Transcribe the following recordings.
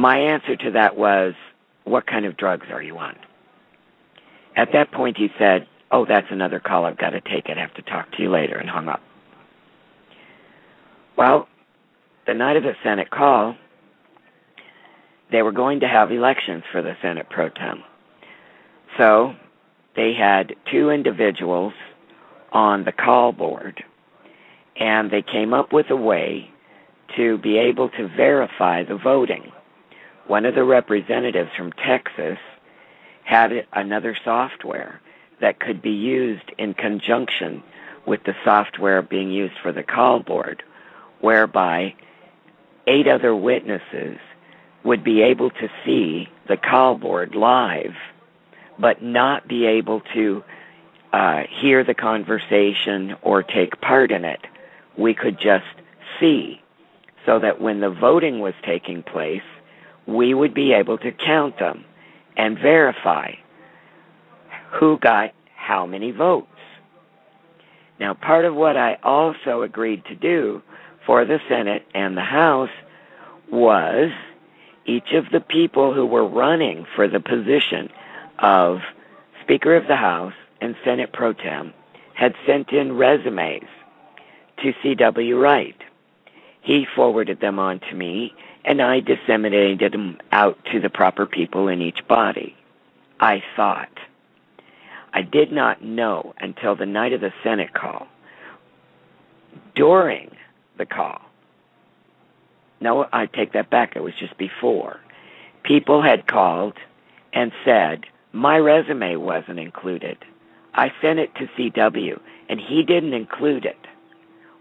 my answer to that was, what kind of drugs are you on? At that point, he said, oh, that's another call. I've got to take it. I have to talk to you later, and hung up. Well, the night of the Senate call, they were going to have elections for the Senate pro tem. So they had two individuals on the call board, and they came up with a way to be able to verify the voting. One of the representatives from Texas had another software that could be used in conjunction with the software being used for the call board, whereby 8 other witnesses would be able to see the call board live, but not be able to hear the conversation or take part in it. We could just see, so that when the voting was taking place, we would be able to count them and verify who got how many votes. Now, part of what I also agreed to do for the Senate and the House was each of the people who were running for the position of Speaker of the House and Senate Pro Tem had sent in resumes to C.W. Wright. He forwarded them on to me, and I disseminated them out to the proper people in each body. I thought. I did not know until the night of the Senate call. During the call, no, I take that back, it was just before, people had called and said, my resume wasn't included. I sent it to CW, and he didn't include it.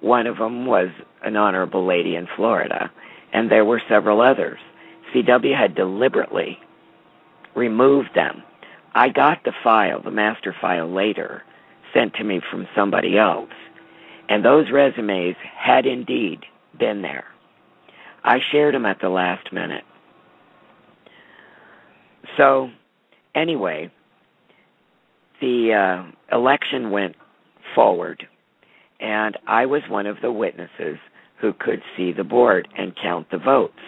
One of them was an honorable lady in Florida, and there were several others. CW had deliberately removed them. I got the file, the master file, later, sent to me from somebody else, and those resumes had indeed been there. I shared them at the last minute. So, anyway, the election went forward, and I was one of the witnesses who could see the board and count the votes.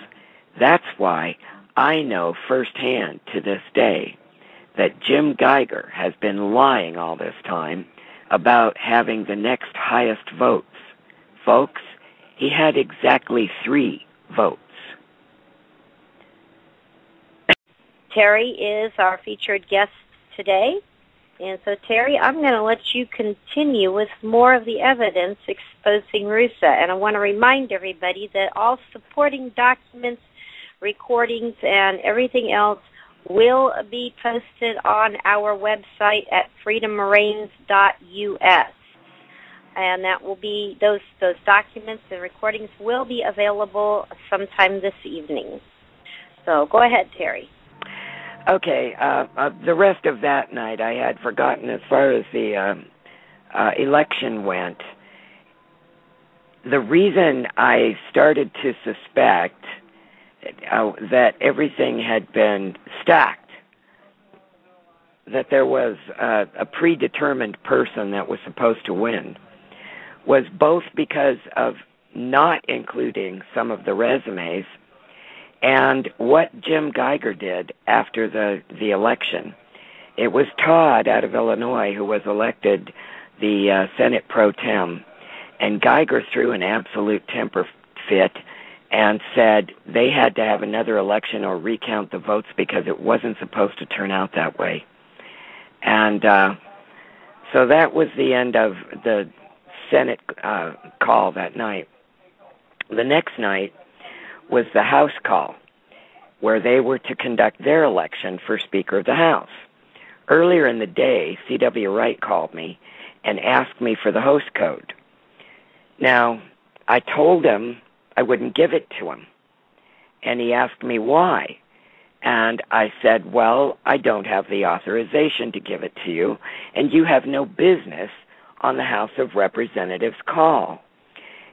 That's why I know firsthand to this day that Jim Geiger has been lying all this time about having the next highest votes. Folks, he had exactly 3 votes. Terry is our featured guest today. And so, Terry, I'm going to let you continue with more of the evidence exposing RuSA. And I want to remind everybody that all supporting documents, recordings, and everything else will be posted on our website at freedommarines.us. And that will be, those documents and recordings will be available sometime this evening. So go ahead, Terry. Okay, the rest of that night I had forgotten as far as the election went. The reason I started to suspect that everything had been stacked, that there was a predetermined person that was supposed to win, was both because of not including some of the resumes and what Jim Geiger did after the election. It was Todd out of Illinois who was elected the Senate pro tem, and Geiger threw an absolute temper fit and said they had to have another election or recount the votes because it wasn't supposed to turn out that way. And so that was the end of the Senate call that night. The next night was the House call, where they were to conduct their election for Speaker of the House. Earlier in the day, C.W. Wright called me and asked me for the host code. Now, I told him I wouldn't give it to him, and he asked me why. And I said, well, I don't have the authorization to give it to you, and you have no business on the House of Representatives call.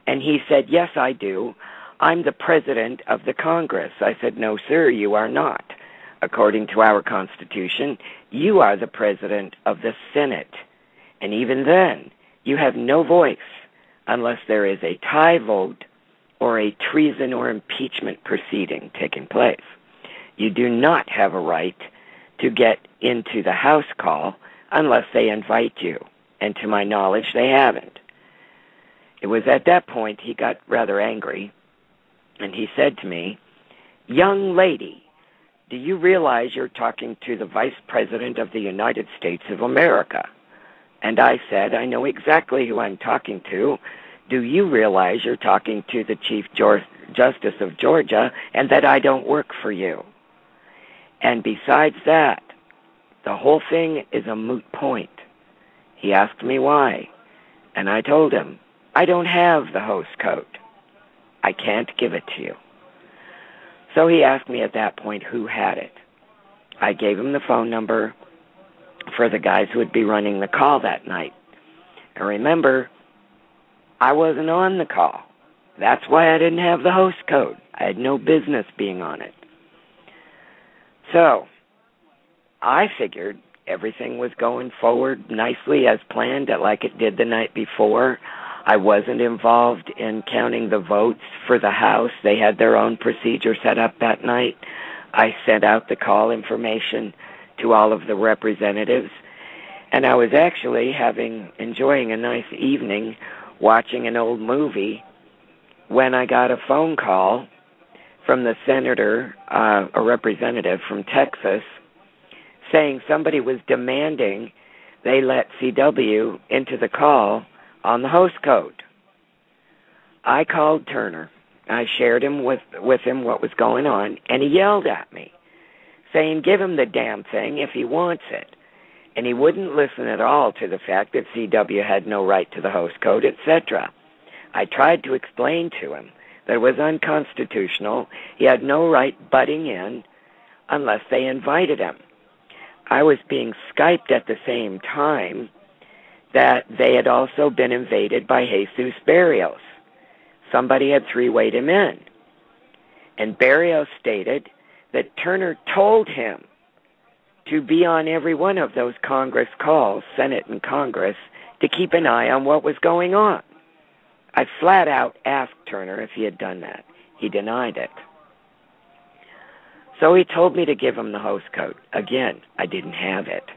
And he said, yes, I do. I'm the president of the Congress. I said, no, sir, you are not. According to our Constitution, you are the president of the Senate. And even then, you have no voice unless there is a tie vote or a treason or impeachment proceeding taking place. You do not have a right to get into the house call unless they invite you. And to my knowledge, they haven't. It was at that point he got rather angry, and he said to me, "Young lady, do you realize you're talking to the Vice President of the United States of America?" And I said, "I know exactly who I'm talking to. Do you realize you're talking to the Chief Justice of Georgia and that I don't work for you? And besides that, the whole thing is a moot point." He asked me why, and I told him, "I don't have the host code. I can't give it to you." So he asked me at that point who had it. I gave him the phone number for the guys who would be running the call that night. And remember, I wasn't on the call. That's why I didn't have the host code. I had no business being on it. So I figured everything was going forward nicely as planned, like it did the night before. I wasn't involved in counting the votes for the House. They had their own procedure set up that night. I sent out the call information to all of the representatives, and I was actually enjoying a nice evening watching an old movie when I got a phone call from the senator, a representative from Texas, saying somebody was demanding they let CW into the call on the host code. I called Turner. I shared with him what was going on, and he yelled at me, saying, "Give him the damn thing if he wants it." And he wouldn't listen at all to the fact that CW had no right to the host code, etc. I tried to explain to him that it was unconstitutional. He had no right butting in unless they invited him. I was being Skyped at the same time that they had also been invaded by Jesus Barrios. Somebody had three-wayed him in. And Barrios stated that Turner told him to be on every one of those Congress calls, Senate and Congress, to keep an eye on what was going on. I flat out asked Turner if he had done that. He denied it. So he told me to give him the host code. Again, I didn't have it.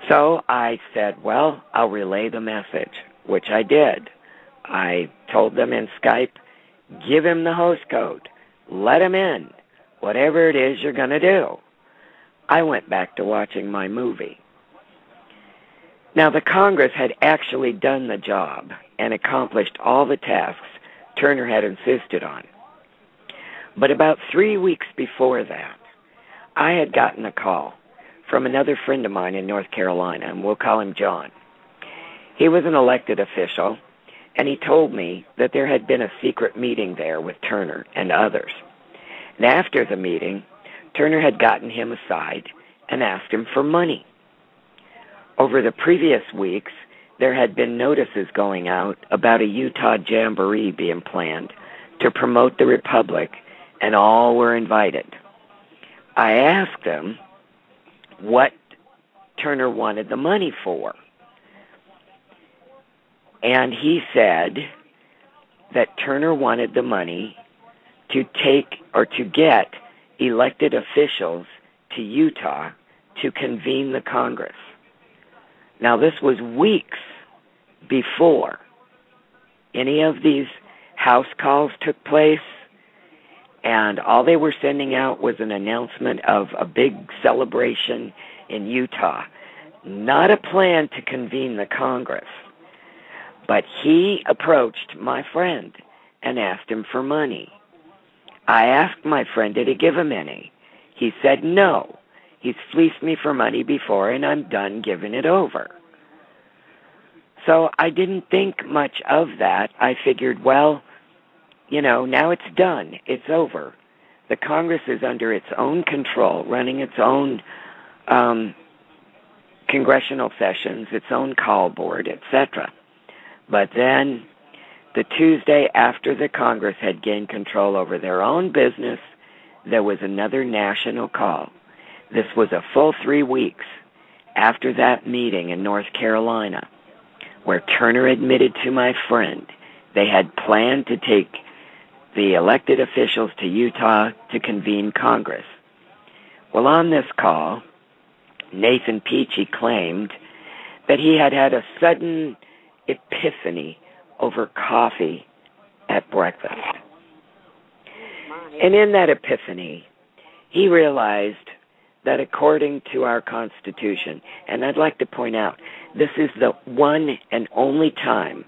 So I said, well, I'll relay the message, which I did. I told them in Skype, give him the host code. Let him in. Whatever it is you're going to do. I went back to watching my movie. Now, the Congress had actually done the job and accomplished all the tasks Turner had insisted on. But about 3 weeks before that, I had gotten a call from another friend of mine in North Carolina, and we'll call him John. He was an elected official, and he told me that there had been a secret meeting there with Turner and others. And after the meeting, Turner had gotten him aside and asked him for money. Over the previous weeks, there had been notices going out about a Utah jamboree being planned to promote the Republic, and all were invited. I asked him what Turner wanted the money for. And he said that Turner wanted the money to take or to get elected officials to Utah to convene the Congress. Now, this was weeks before any of these House calls took place, and all they were sending out was an announcement of a big celebration in Utah, not a plan to convene the Congress. But he approached my friend and asked him for money. I asked my friend, did he give him any? He said no. He's fleeced me for money before, and I'm done giving it over. So I didn't think much of that. I figured, well, now it's done. It's over. The Congress is under its own control, running its own congressional sessions, its own call board, etc. But then, the Tuesday after the Congress had gained control over their own business, there was another national call. This was a full 3 weeks after that meeting in North Carolina, where Turner admitted to my friend they had planned to take the elected officials to Utah to convene Congress. Well, on this call, Nathan Peachy claimed that he had had a sudden epiphany over coffee at breakfast. And in that epiphany, he realized that according to our Constitution, and I'd like to point out, this is the one and only time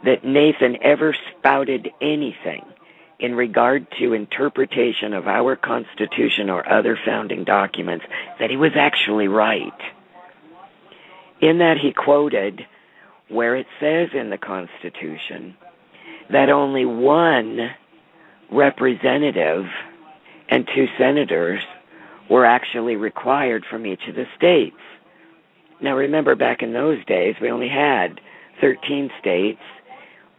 that Nathan ever spouted anything in regard to interpretation of our Constitution or other founding documents that he was actually right. In that he quoted where it says in the Constitution that only one representative and 2 senators were actually required from each of the states. Now remember, back in those days, we only had 13 states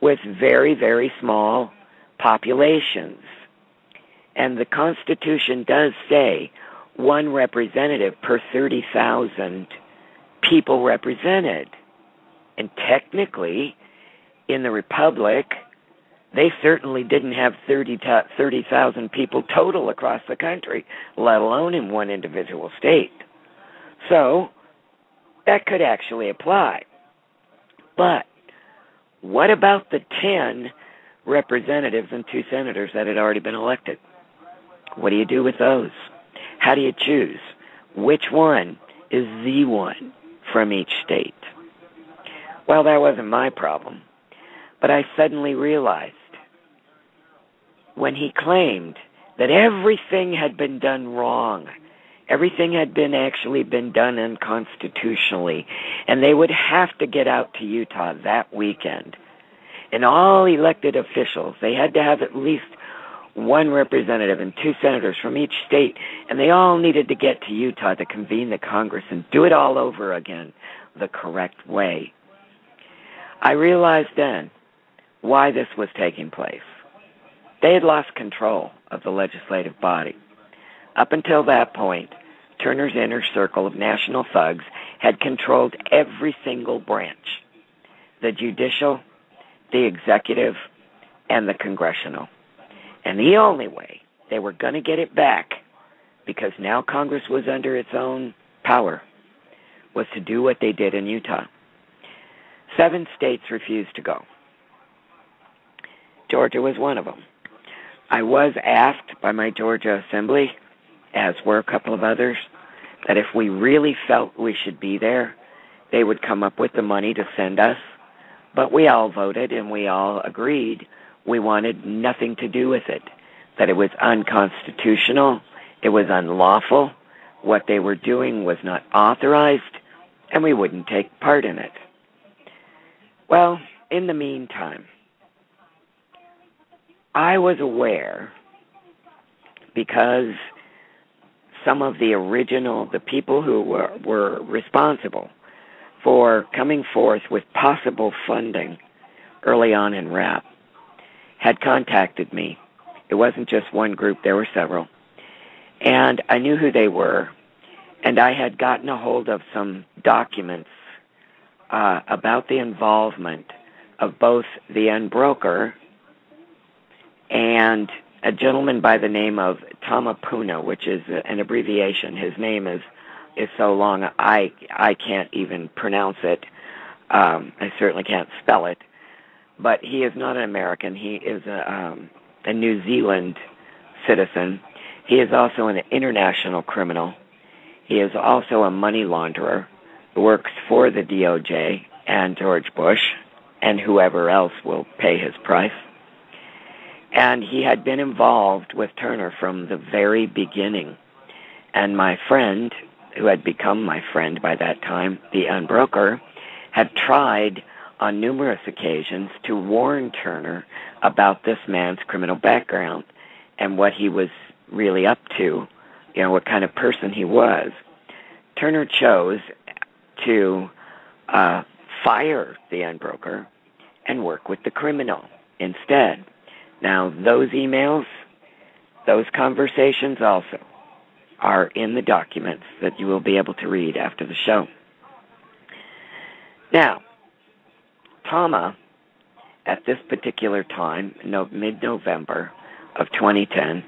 with very, very small populations. And the Constitution does say one representative per 30,000 people represented. And technically, in the Republic, they certainly didn't have 30,000 people total across the country, let alone in one individual state. So, that could actually apply. But what about the 10 representatives and 2 senators that had already been elected? What do you do with those? How do you choose? Which one is the one from each state? Well, that wasn't my problem. But I suddenly realized when he claimed that everything had been done wrong, everything had actually been done unconstitutionally, and they would have to get out to Utah that weekend. And all elected officials, they had to have at least one representative and 2 senators from each state, and they all needed to get to Utah to convene the Congress and do it all over again the correct way. I realized then why this was taking place. They had lost control of the legislative body. Up until that point, Turner's inner circle of national thugs had controlled every single branch: the judicial, the executive, and the congressional. And the only way they were going to get it back, because now Congress was under its own power, was to do what they did in Utah. 7 states refused to go. Georgia was one of them. I was asked by my Georgia Assembly, as were a couple of others, that if we really felt we should be there, they would come up with the money to send us. But we all voted and we all agreed we wanted nothing to do with it, that it was unconstitutional, it was unlawful, what they were doing was not authorized, and we wouldn't take part in it. Well, in the meantime, I was aware, because some of the people who were responsible for coming forth with possible funding early on in RAP had contacted me. It wasn't just one group, there were several. And I knew who they were, and I had gotten a hold of some documents about the involvement of both the unbroker and a gentleman by the name of Tamapuna, which is an abbreviation. His name is so long I can't even pronounce it. I certainly can't spell it. But he is not an American. He is a New Zealand citizen. He is also an international criminal. He is also a money launderer who works for the DOJ and George Bush and whoever else will pay his price. And he had been involved with Turner from the very beginning. And my friend, who had become my friend by that time, the unbroker, had tried on numerous occasions to warn Turner about this man's criminal background and what he was really up to, what kind of person he was. Turner chose to fire the unbroker and work with the criminal instead. Now, those emails, those conversations also are in the documents that you will be able to read after the show. Now, Tama at this particular time, mid-November of 2010,